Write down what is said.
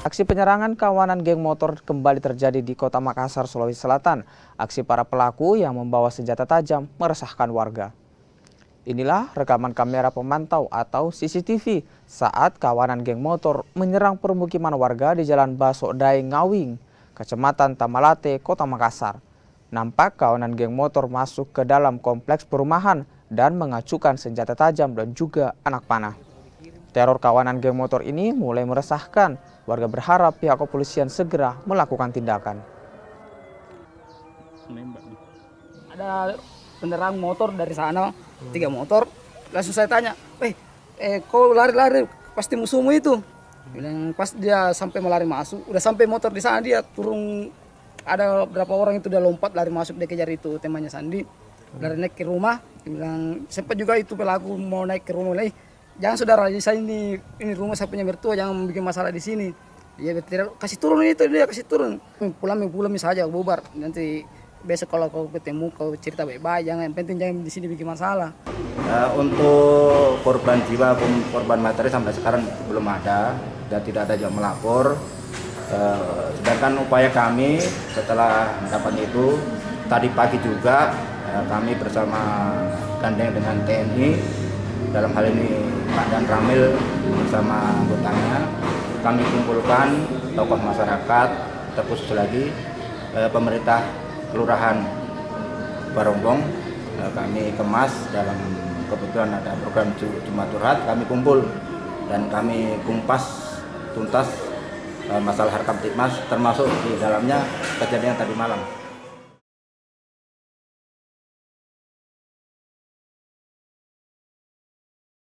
Aksi penyerangan kawanan geng motor kembali terjadi di Kota Makassar, Sulawesi Selatan. Aksi para pelaku yang membawa senjata tajam meresahkan warga. Inilah rekaman kamera pemantau atau CCTV saat kawanan geng motor menyerang permukiman warga di Jalan Basok Dae Ngawing, Kecamatan Tamalate, Kota Makassar. Nampak kawanan geng motor masuk ke dalam kompleks perumahan dan mengacukan senjata tajam dan juga anak panah. Teror kawanan geng motor ini mulai meresahkan. Warga berharap pihak kepolisian segera melakukan tindakan. Ada penerang motor dari sana, 3 motor. Langsung saya tanya, kau lari-lari pasti musuhmu itu. Bilang pas dia sampai melari masuk, udah sampai motor di sana dia turun. Ada berapa orang itu udah lompat lari masuk, dia kejar itu temannya Sandi. Lari naik ke rumah, dia bilang sempat juga itu pelaku mau naik ke rumah lagi. Jangan saudara, saya ini rumah saya punya mertua, jangan bikin masalah di sini. Dia berteriak, kasih turun itu, dia kasih turun. Pulang saja, bubar. Nanti besok kalau kau ketemu, kau cerita baik-baik, yang penting jangan di sini bikin masalah. Untuk korban jiwa, korban materi sampai sekarang belum ada dan tidak ada yang melapor. Sedangkan upaya kami setelah mendapat itu, tadi pagi juga kami bersama gandeng dengan TNI, dalam hal ini Pak Dan Ramil bersama anggotanya, kami kumpulkan tokoh masyarakat, terkhusus lagi pemerintah Kelurahan Barongbong, kami kemas dalam kebetulan ada program Jumat Curhat, kami kumpul dan kami kumpas tuntas masalah Harkam Tipmas, termasuk di dalamnya kejadian tadi malam.